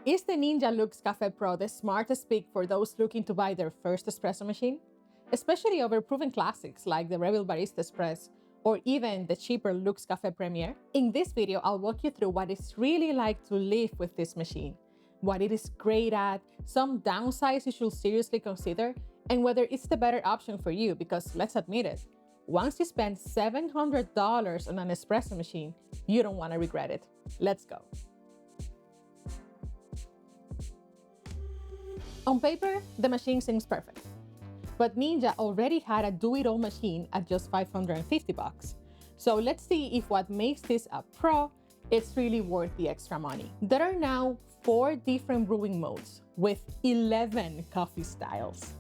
Is the Ninja Luxe Café Pro the smartest pick for those looking to buy their first espresso machine? Especially over proven classics like the Breville Barista Express or even the cheaper Luxe Café Premier? In this video, I'll walk you through what it's really like to live with this machine, what it is great at, some downsides you should seriously consider, and whether it's the better option for you, because let's admit it, once you spend $700 on an espresso machine, you don't want to regret it. Let's go. On paper, the machine seems perfect, but Ninja already had a do-it-all machine at just $550. So let's see if what makes this a pro, it's really worth the extra money. There are now 4 different brewing modes with 11 coffee styles.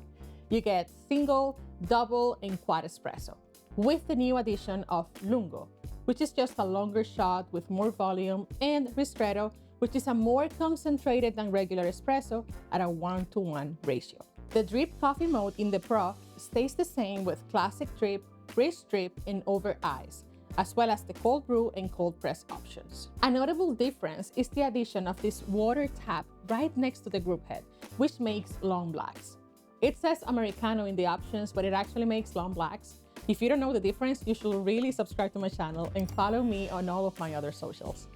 You get single, double, and quad espresso, with the new addition of lungo, which is just a longer shot with more volume, and ristretto, which is a more concentrated than regular espresso at a 1-to-1 ratio. The drip coffee mode in the Pro stays the same with classic drip, wrist drip, and over ice, as well as the cold brew and cold press options. A notable difference is the addition of this water tap right next to the group head, which makes long blacks. It says Americano in the options, but it actually makes long blacks. If you don't know the difference, you should really subscribe to my channel and follow me on all of my other socials.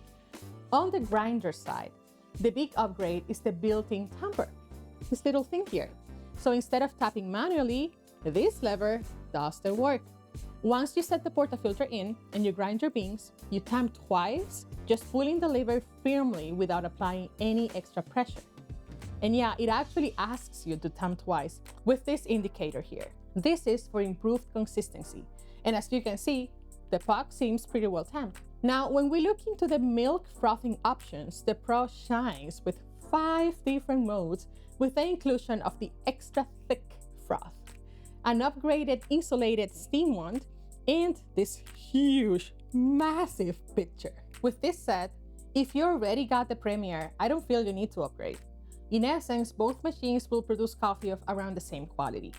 On the grinder side, the big upgrade is the built-in tamper, this little thing here. So instead of tapping manually, this lever does the work. Once you set the portafilter in and you grind your beans, you tamp twice, just pulling the lever firmly without applying any extra pressure. And yeah, it actually asks you to tamp twice with this indicator here. This is for improved consistency. And as you can see, the puck seems pretty well tamped. Now, when we look into the milk frothing options, the Pro shines with 5 different modes with the inclusion of the extra thick froth, an upgraded insulated steam wand, and this huge, massive pitcher. With this said, if you already got the Premier, I don't feel you need to upgrade. In essence, both machines will produce coffee of around the same quality.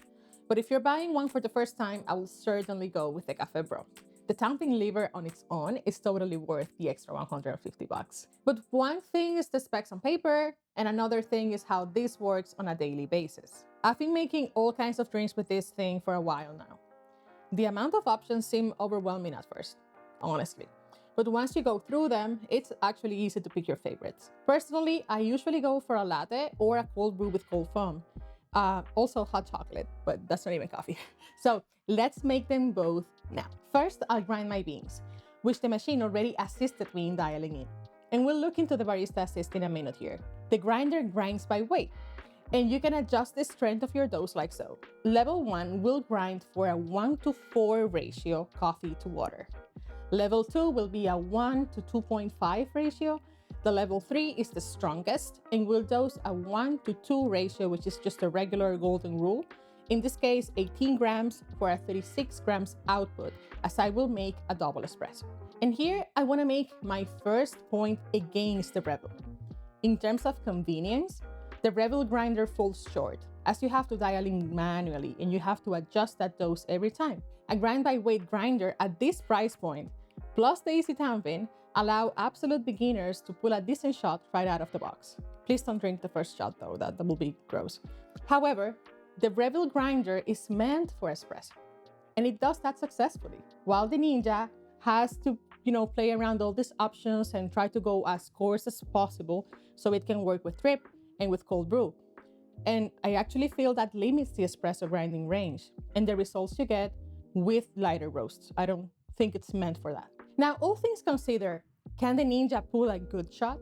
But if you're buying one for the first time, I will certainly go with the Café Pro. The tamping lever on its own is totally worth the extra $150. But one thing is the specs on paper, and another thing is how this works on a daily basis. I've been making all kinds of drinks with this thing for a while now. The amount of options seem overwhelming at first, honestly. But once you go through them, it's actually easy to pick your favorites. Personally, I usually go for a latte or a cold brew with cold foam. Also hot chocolate, but that's not even coffee. So let's make them both now. First, I'll grind my beans, which the machine already assisted me in dialing in. And we'll look into the BaristaAssist in a minute here. The grinder grinds by weight, and you can adjust the strength of your dose like so. Level 1 will grind for a 1-to-4 ratio coffee to water. Level 2 will be a 1-to-2.5 ratio. The level 3 is the strongest and will dose a 1-to-2 ratio, which is just a regular golden rule. In this case, 18 grams for a 36 grams output, as I will make a double espresso. And here I want to make my first point against the Breville. In terms of convenience, the Breville grinder falls short, as you have to dial in manually and you have to adjust that dose every time. A grind by weight grinder at this price point, plus the easy tamping, allow absolute beginners to pull a decent shot right out of the box. Please don't drink the first shot though, that will be gross. However, the Breville grinder is meant for espresso, and it does that successfully, while the Ninja has to, play around all these options and try to go as coarse as possible so it can work with drip and with cold brew. And I actually feel that limits the espresso grinding range and the results you get with lighter roasts. I don't think it's meant for that. Now, all things considered, can the Ninja pull a good shot?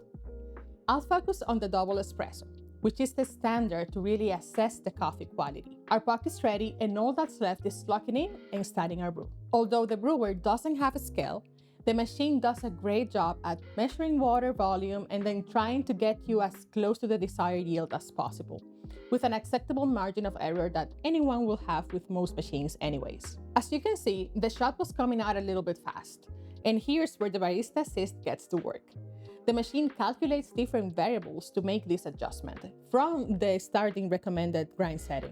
I'll focus on the double espresso, which is the standard to really assess the coffee quality. Our puck is ready and all that's left is locking in and starting our brew. Although the brewer doesn't have a scale, the machine does a great job at measuring water volume and then trying to get you as close to the desired yield as possible, with an acceptable margin of error that anyone will have with most machines anyways. As you can see, the shot was coming out a little bit fast, and here's where the BaristaAssist gets to work. The machine calculates different variables to make this adjustment from the starting recommended grind setting.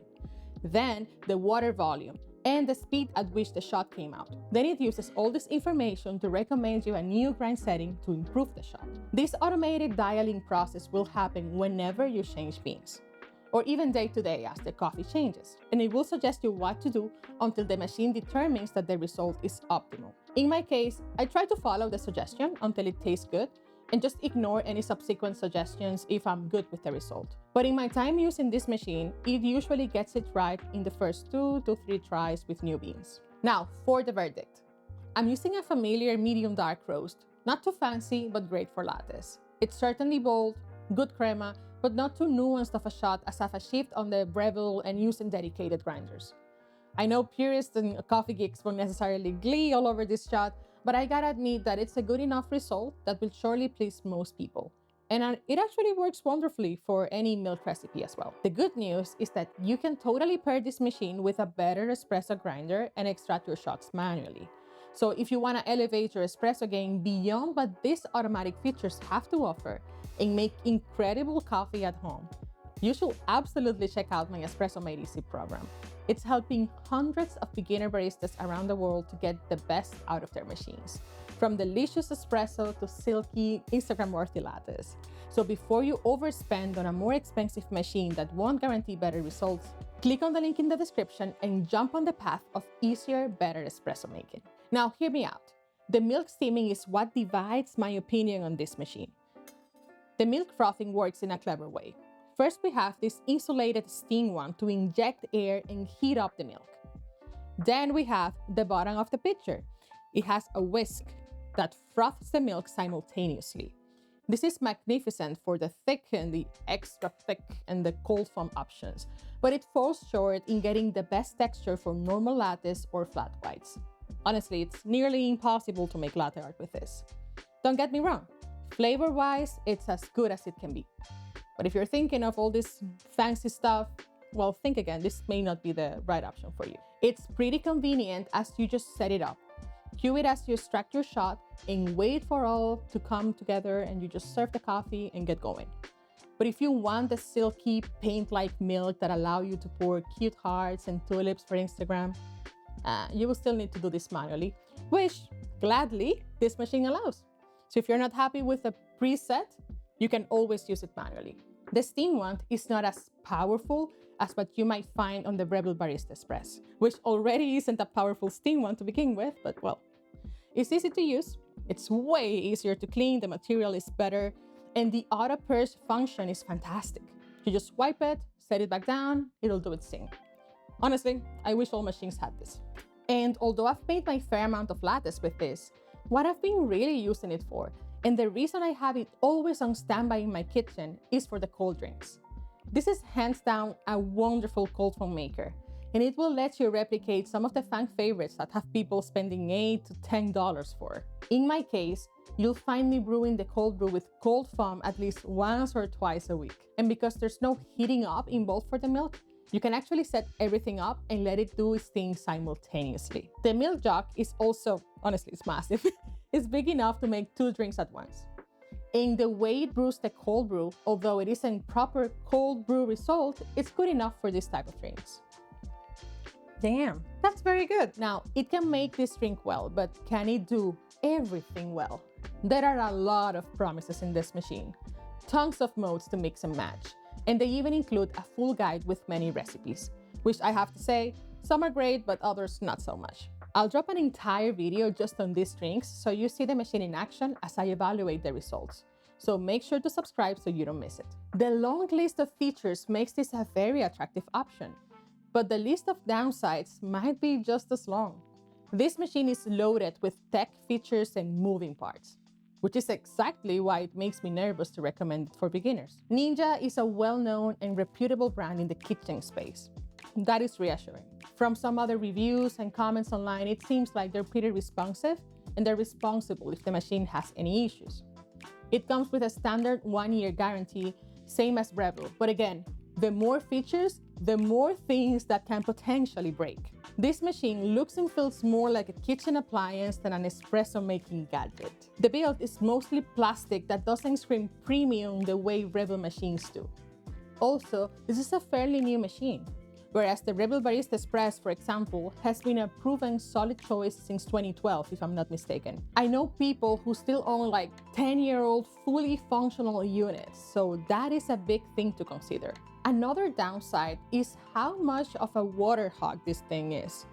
Then the water volume, and the speed at which the shot came out. Then it uses all this information to recommend you a new grind setting to improve the shot. This automated dialing process will happen whenever you change beans, or even day to day as the coffee changes, and it will suggest you what to do until the machine determines that the result is optimal. In my case, I try to follow the suggestion until it tastes good, and just ignore any subsequent suggestions if I'm good with the result. But in my time using this machine, it usually gets it right in the first 2 to 3 tries with new beans. Now, for the verdict. I'm using a familiar medium dark roast, not too fancy, but great for lattes. It's certainly bold, good crema, but not too nuanced of a shot as I've shift on the Breville and using dedicated grinders. I know purists and coffee geeks won't necessarily glee all over this shot, but I gotta admit that it's a good enough result that will surely please most people. And it actually works wonderfully for any milk recipe as well. The good news is that you can totally pair this machine with a better espresso grinder and extract your shots manually. So if you wanna elevate your espresso game beyond what these automatic features have to offer and make incredible coffee at home, you should absolutely check out my Espresso Made Easy program. It's helping hundreds of beginner baristas around the world to get the best out of their machines, from delicious espresso to silky, Instagram-worthy lattes. So before you overspend on a more expensive machine that won't guarantee better results, click on the link in the description and jump on the path of easier, better espresso making. Now, hear me out. The milk steaming is what divides my opinion on this machine. The milk frothing works in a clever way. First, we have this insulated steam wand to inject air and heat up the milk. Then we have the bottom of the pitcher. It has a whisk that froths the milk simultaneously. This is magnificent for the thick and the extra thick and the cold foam options, but it falls short in getting the best texture for normal lattes or flat whites. Honestly, it's nearly impossible to make latte art with this. Don't get me wrong, flavor-wise, it's as good as it can be. But if you're thinking of all this fancy stuff, well, think again, this may not be the right option for you. It's pretty convenient as you just set it up. Cue it as you extract your shot and wait for all to come together and you just serve the coffee and get going. But if you want the silky, paint-like milk that allow you to pour cute hearts and tulips for Instagram, you will still need to do this manually, which gladly this machine allows. So if you're not happy with the preset, you can always use it manually. The steam wand is not as powerful as what you might find on the Breville Barista Express, which already isn't a powerful steam wand to begin with, but well, it's easy to use, it's way easier to clean, the material is better, and the auto purge function is fantastic. You just wipe it, set it back down, it'll do its thing. Honestly, I wish all machines had this. And although I've made my fair amount of lattes with this, what I've been really using it for, and the reason I have it always on standby in my kitchen, is for the cold drinks. This is hands down a wonderful cold foam maker, and it will let you replicate some of the fan favorites that have people spending $8 to $10 for. In my case, you'll find me brewing the cold brew with cold foam at least once or twice a week. And because there's no heating up involved for the milk, you can actually set everything up and let it do its thing simultaneously. The milk jug is also, honestly, it's massive. It's big enough to make 2 drinks at once. And the way it brews the cold brew, although it isn't proper cold brew result, it's good enough for this type of drinks. Damn, that's very good. Now, it can make this drink well, but can it do everything well? There are a lot of promises in this machine. Tons of modes to mix and match. And they even include a full guide with many recipes, which I have to say, some are great, but others not so much. I'll drop an entire video just on these drinks so you see the machine in action as I evaluate the results. So make sure to subscribe so you don't miss it. The long list of features makes this a very attractive option, but the list of downsides might be just as long. This machine is loaded with tech features and moving parts, which is exactly why it makes me nervous to recommend it for beginners. Ninja is a well-known and reputable brand in the kitchen space. That is reassuring. From some other reviews and comments online, it seems like they're pretty responsive and they're responsible if the machine has any issues. It comes with a standard 1-year guarantee, same as Breville, but again, the more features, the more things that can potentially break. This machine looks and feels more like a kitchen appliance than an espresso making gadget. The build is mostly plastic that doesn't scream premium the way Breville machines do. Also, this is a fairly new machine. Whereas the Breville Barista Express, for example, has been a proven solid choice since 2012, if I'm not mistaken. I know people who still own like 10-year-old fully functional units, so that is a big thing to consider. Another downside is how much of a water hog this thing is.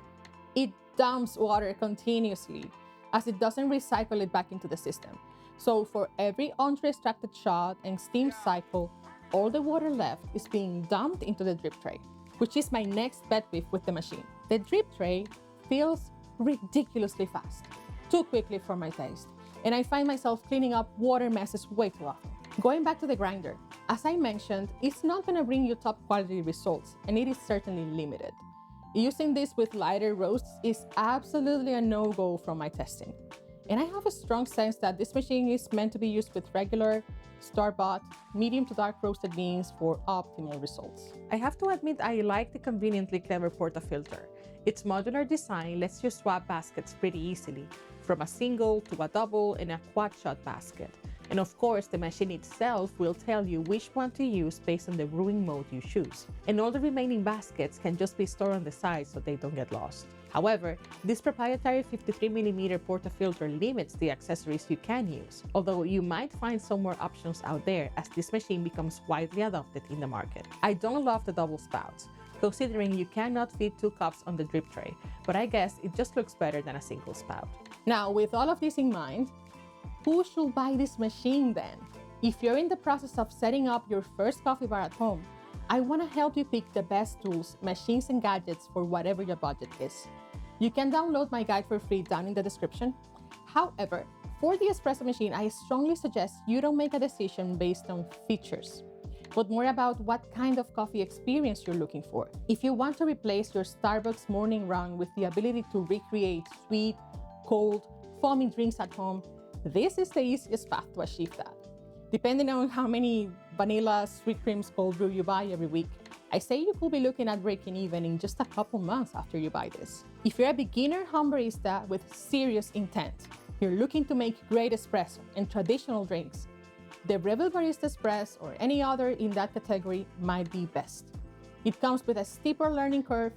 It dumps water continuously, as it doesn't recycle it back into the system. So for every under-extracted shot and steam cycle, all the water left is being dumped into the drip tray, which is my next pet peeve with the machine. The drip tray fills ridiculously fast, too quickly for my taste, and I find myself cleaning up water messes way too often. Going back to the grinder, as I mentioned, it's not gonna bring you top quality results, and it is certainly limited. Using this with lighter roasts is absolutely a no-go from my testing. And I have a strong sense that this machine is meant to be used with regular, store-bought, medium to dark roasted beans for optimal results. I have to admit I like the conveniently clever portafilter. Its modular design lets you swap baskets pretty easily, from a single to a double and a quad shot basket. And of course, the machine itself will tell you which one to use based on the brewing mode you choose. And all the remaining baskets can just be stored on the side so they don't get lost. However, this proprietary 53mm portafilter limits the accessories you can use, although you might find some more options out there as this machine becomes widely adopted in the market. I don't love the double spouts, considering you cannot fit 2 cups on the drip tray, but I guess it just looks better than a single spout. Now, with all of this in mind, who should buy this machine then? If you're in the process of setting up your first coffee bar at home, I want to help you pick the best tools, machines, and gadgets for whatever your budget is. You can download my guide for free down in the description. However, for the espresso machine, I strongly suggest you don't make a decision based on features, but more about what kind of coffee experience you're looking for. If you want to replace your Starbucks morning run with the ability to recreate sweet, cold, foamy drinks at home, this is the easiest path to achieve that. Depending on how many vanilla sweet creams cold brew you buy every week, I say you could be looking at breaking even in just a couple months after you buy this. If you're a beginner home barista with serious intent, you're looking to make great espresso and traditional drinks, the Breville Barista Express or any other in that category might be best. It comes with a steeper learning curve,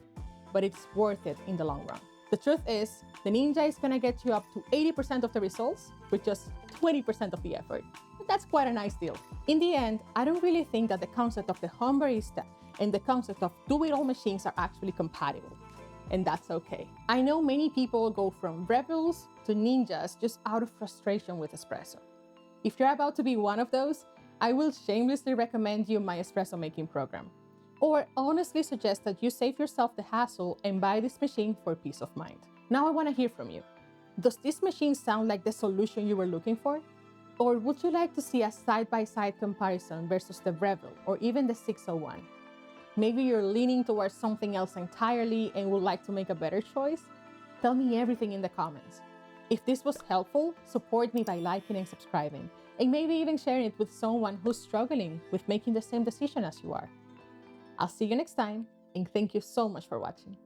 but it's worth it in the long run. The truth is, the Ninja is gonna get you up to 80% of the results with just 20% of the effort. But that's quite a nice deal. In the end, I don't really think that the concept of the home barista and the concept of do-it-all machines are actually compatible. And that's okay. I know many people go from Brevilles to Ninjas just out of frustration with espresso. If you're about to be one of those, I will shamelessly recommend you my espresso making program. Or honestly suggest that you save yourself the hassle and buy this machine for peace of mind. Now I want to hear from you. Does this machine sound like the solution you were looking for? Or would you like to see a side-by-side comparison versus the Breville or even the 601? Maybe you're leaning towards something else entirely and would like to make a better choice? Tell me everything in the comments. If this was helpful, support me by liking and subscribing, and maybe even sharing it with someone who's struggling with making the same decision as you are. I'll see you next time, and thank you so much for watching.